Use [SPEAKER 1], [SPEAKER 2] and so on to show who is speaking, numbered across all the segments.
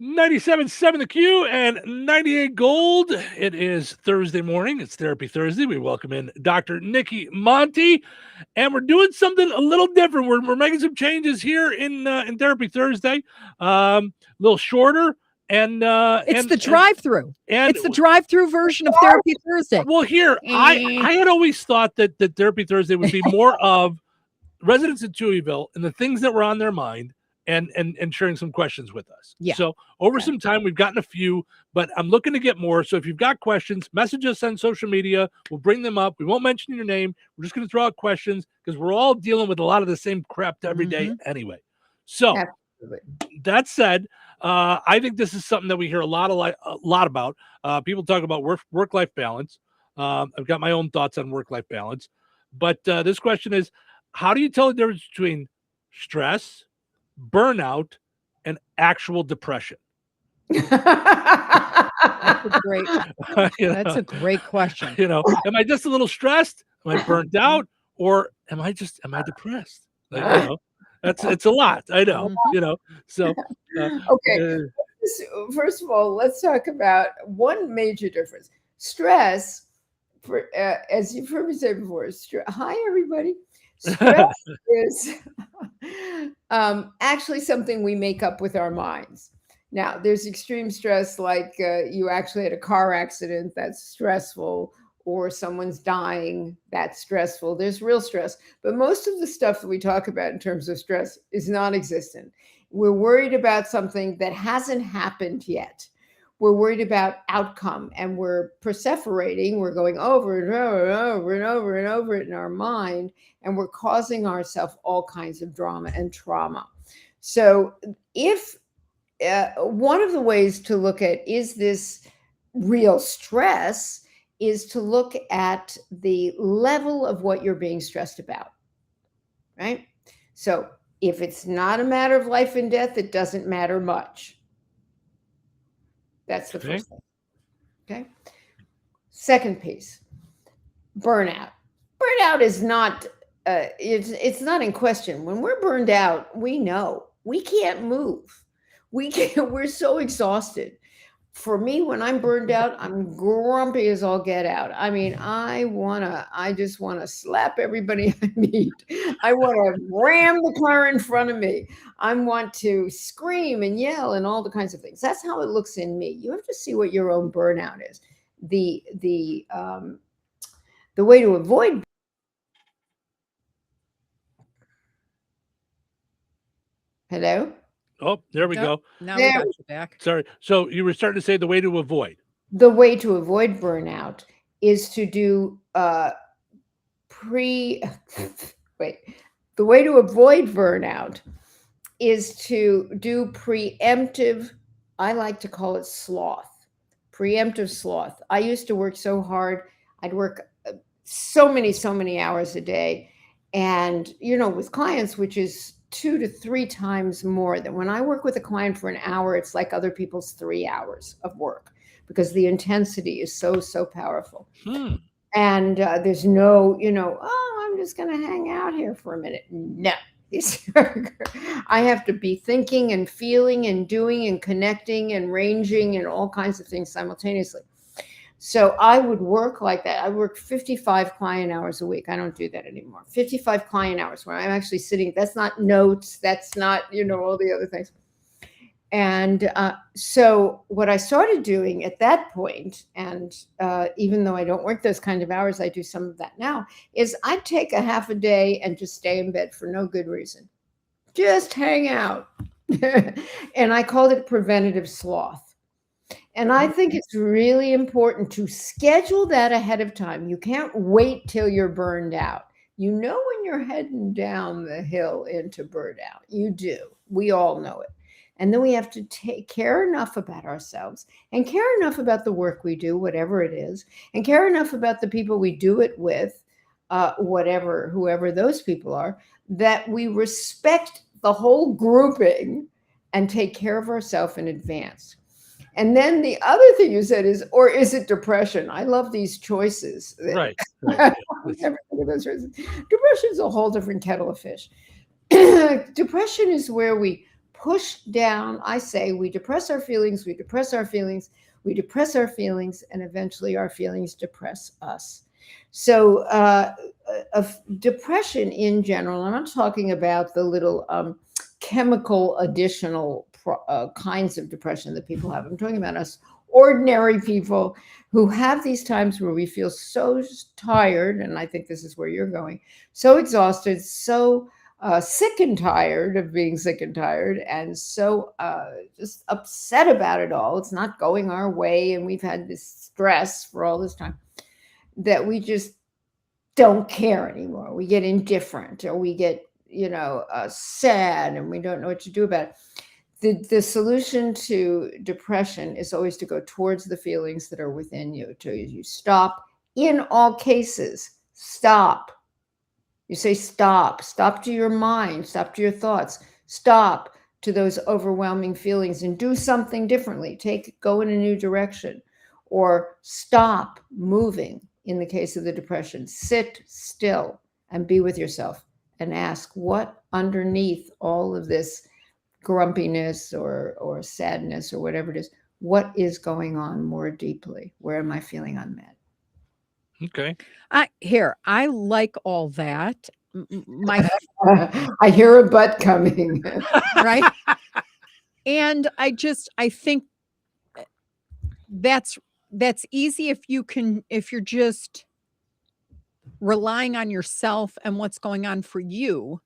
[SPEAKER 1] 97.7 The Q and 98 Gold. It is Thursday morning. It's Therapy Thursday. We welcome in Dr. Nicki Monty, and we're doing something a little different. We're making some changes here in Therapy Thursday. A little shorter, and
[SPEAKER 2] it's the drive-through.
[SPEAKER 1] And
[SPEAKER 2] it's the drive-through version of Therapy Thursday.
[SPEAKER 1] Well, here I had always thought that Therapy Thursday would be more of residents in Chewyville and the things that were on their mind. And sharing some questions with us.
[SPEAKER 2] Yeah.
[SPEAKER 1] So over some time, we've gotten a few, but I'm looking to get more. So if you've got questions, message us on social media. We'll bring them up. We won't mention your name. We're just going to throw out questions because we're all dealing with a lot of the same crap every day anyway. So that said, I think this is something that we hear a lot about. People talk about work-life balance. I've got my own thoughts on work-life balance. But this question is, how do you tell the difference between stress, burnout, and actual depression?
[SPEAKER 2] That's a great question.
[SPEAKER 1] Am I just a little stressed? Am I burnt out? Or am I depressed? It's a lot. I know, so.
[SPEAKER 3] Okay. First of all, let's talk about one major difference. Stress, as you've heard me say before, hi, everybody. Stress is actually something we make up with our minds. Now, there's extreme stress, like you actually had a car accident, that's stressful, or someone's dying, that's stressful. There's real stress. But most of the stuff that we talk about in terms of stress is non-existent. We're worried about something that hasn't happened yet. We're worried about outcome, and we're perseverating. We're going over and over and over and over and over it in our mind, and we're causing ourselves all kinds of drama and trauma. So if one of the ways to look at, is this real stress, is to look at the level of what you're being stressed about, right? So if it's not a matter of life and death, it doesn't matter much. That's the first thing. Okay. Second piece, burnout. Burnout is not, it's not in question. When we're burned out, we know we can't move. We're so exhausted. For me, when I'm burned out, I'm grumpy as all get out. I mean, I just want to slap everybody I meet. I want to ram the car in front of me. I want to scream and yell and all the kinds of things. That's how it looks in me. You have to see what your own burnout is. The way to avoid. Hello?
[SPEAKER 1] Oh, there we go.
[SPEAKER 2] Now we got you back.
[SPEAKER 1] Sorry. So you were starting to say the way to avoid.
[SPEAKER 3] The way to avoid burnout is to do the way to avoid burnout is to do preemptive, I like to call it sloth, preemptive sloth. I used to work so hard. I'd work so many hours a day. And, with clients, which is 2 to 3 times more than when I work with a client for an hour, it's like other people's 3 hours of work because the intensity is so powerful. And there's no, I'm just going to hang out here for a minute. No, I have to be thinking and feeling and doing and connecting and ranging and all kinds of things simultaneously. So I would work like that. I work 55 client hours a week. I don't do that anymore. 55 client hours where I'm actually sitting. That's not notes. That's not, all the other things. And so what I started doing at that point, and even though I don't work those kind of hours, I do some of that now, is I take a half a day and just stay in bed for no good reason. Just hang out. And I called it preventative sloth. And I think it's really important to schedule that ahead of time. You can't wait till you're burned out. When you're heading down the hill into burnout. You do. We all know it. And then we have to care enough about ourselves and care enough about the work we do, whatever it is, and care enough about the people we do it with, whoever those people are, that we respect the whole grouping and take care of ourselves in advance. And then the other thing you said is, or is it depression? I love these choices.
[SPEAKER 1] Right.
[SPEAKER 3] Never think of those choices. Depression is a whole different kettle of fish. Depression is where we push down. I say we depress our feelings, we depress our feelings, we depress our feelings, and eventually our feelings depress us. So of depression in general, I'm not talking about the little chemical additional kinds of depression that people have. I'm talking about us ordinary people who have these times where we feel so tired, and I think this is where you're going, so exhausted, so sick and tired of being sick and tired, and so just upset about it all. It's not going our way, and we've had this stress for all this time that we just don't care anymore. We get indifferent, or we get, sad, and we don't know what to do about it. The solution to depression is always to go towards the feelings that are within you. You stop. In all cases, stop. You say stop. Stop to your mind. Stop to your thoughts. Stop to those overwhelming feelings and do something differently. Go in a new direction, or stop moving. In the case of the depression, sit still and be with yourself and ask what underneath all of this grumpiness or sadness or whatever it is, what is going on more deeply? Where am I feeling unmet?
[SPEAKER 1] Okay.
[SPEAKER 2] I like all that. My
[SPEAKER 3] I hear a butt coming.
[SPEAKER 2] right. And I think that's easy if you're just relying on yourself and what's going on for you.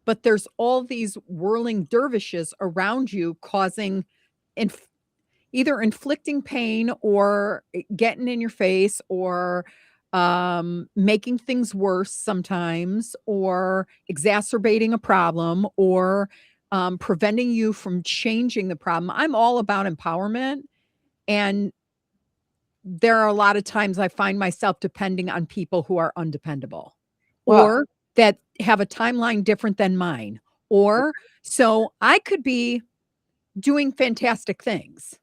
[SPEAKER 2] But there's all these whirling dervishes around you causing either inflicting pain or getting in your face, or making things worse sometimes, or exacerbating a problem, or preventing you from changing the problem. I'm all about empowerment. And there are a lot of times I find myself depending on people who are undependable, or that have a timeline different than mine. Or so I could be doing fantastic things.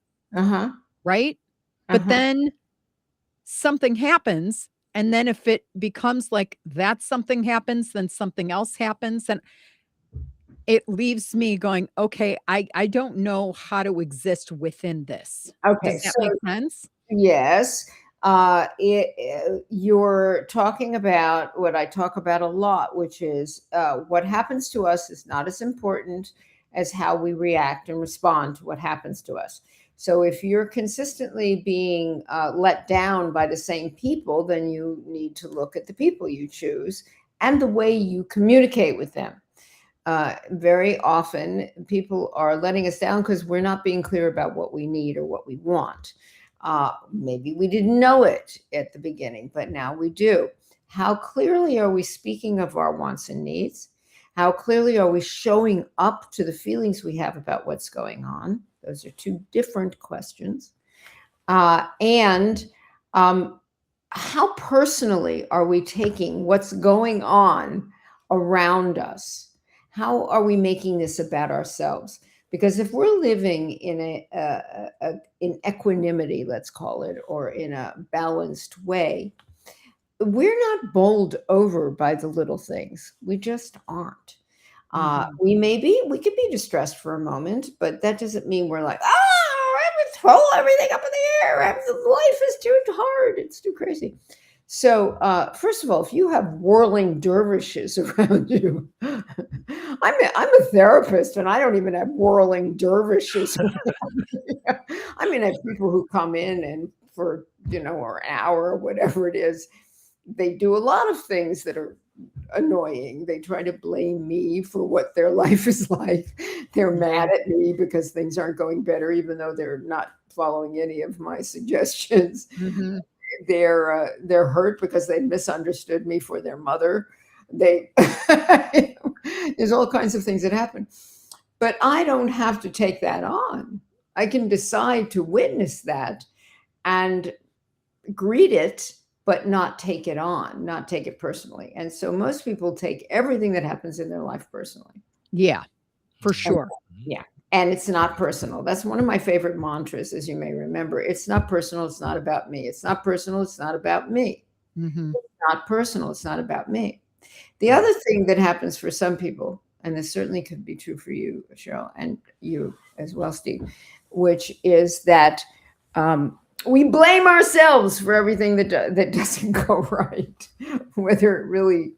[SPEAKER 2] Right. But then something happens. And then if it becomes like that something happens, then something else happens. And it leaves me going, okay, I don't know how to exist within this.
[SPEAKER 3] Okay.
[SPEAKER 2] Does that make sense?
[SPEAKER 3] Yes. You're talking about what I talk about a lot, which is what happens to us is not as important as how we react and respond to what happens to us. So if you're consistently being let down by the same people, then you need to look at the people you choose and the way you communicate with them. Very often people are letting us down because we're not being clear about what we need or what we want. Maybe we didn't know it at the beginning, but now we do. How clearly are we speaking of our wants and needs? How clearly are we showing up to the feelings we have about what's going on? Those are two different questions. And how personally are we taking what's going on around us? How are we making this about ourselves? Because if we're living in in equanimity, let's call it, or in a balanced way, we're not bowled over by the little things. We just aren't. We could be distressed for a moment, but that doesn't mean we're like, I'm going to throw everything up in the air. Life is too hard. It's too crazy. So, first of all, if you have whirling dervishes around you, I'm a therapist, and I don't even have whirling dervishes around me. I mean, I have people who come in and for, or an hour or whatever it is, they do a lot of things that are annoying. They try to blame me for what their life is like. They're mad at me because things aren't going better, even though they're not following any of my suggestions. They're hurt because they misunderstood me for their mother. There's all kinds of things that happen, but I don't have to take that on. I can decide to witness that and greet it, but not take it on, not take it personally. And so most people take everything that happens in their life personally.
[SPEAKER 2] Yeah, for sure.
[SPEAKER 3] Yeah. And it's not personal. That's one of my favorite mantras, as you may remember. It's not personal. It's not about me. It's not personal. It's not about me. It's not personal. It's not about me. The other thing that happens for some people and this certainly could be true for you, Cheryl, and you as well, Steve, which is that we blame ourselves for everything that doesn't go right, whether it really,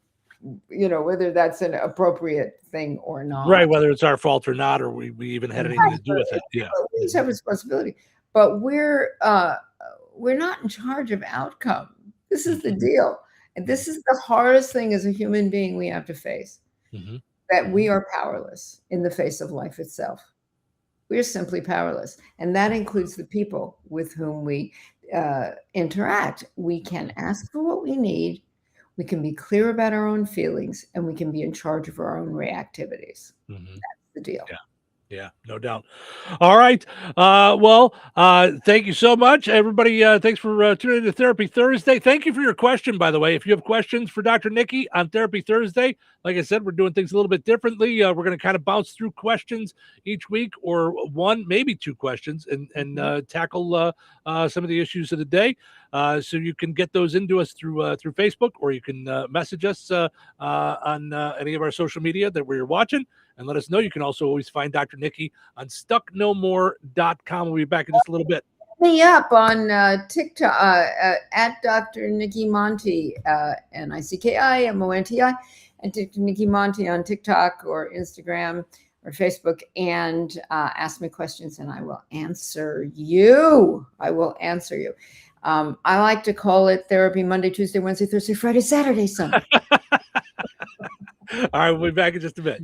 [SPEAKER 3] whether that's an appropriate thing or not.
[SPEAKER 1] Right, whether it's our fault or not, or we even had anything to do with it. Yeah,
[SPEAKER 3] we just have responsibility, but we're not in charge of outcome. This is the deal, and this is the hardest thing as a human being we have to face. That we are powerless in the face of life itself. We are simply powerless, and that includes the people with whom we interact. We can ask for what we need. We can be clear about our own feelings, and we can be in charge of our own reactivities. That's the deal.
[SPEAKER 1] Yeah, no doubt. All right. Well, thank you so much, everybody. Thanks for tuning in to Therapy Thursday. Thank you for your question, by the way. If you have questions for Dr. Nicki on Therapy Thursday, like I said, we're doing things a little bit differently. We're going to kind of bounce through questions each week, or one, maybe two questions, and tackle some of the issues of the day. So you can get those into us through Facebook, or you can message us on any of our social media that we're watching, and let us know. You can also always find Dr. Nicki on stucknomore.com. We'll be back in just a little bit.
[SPEAKER 3] Me up on TikTok at Dr. Nicki Monty, NICKIMONTI, and Dr. Nicki Monty on TikTok or Instagram or Facebook, and ask me questions, and I will answer you. I like to call it therapy Monday, Tuesday, Wednesday, Thursday, Friday, Saturday, Sunday.
[SPEAKER 1] All right, we'll be back in just a bit.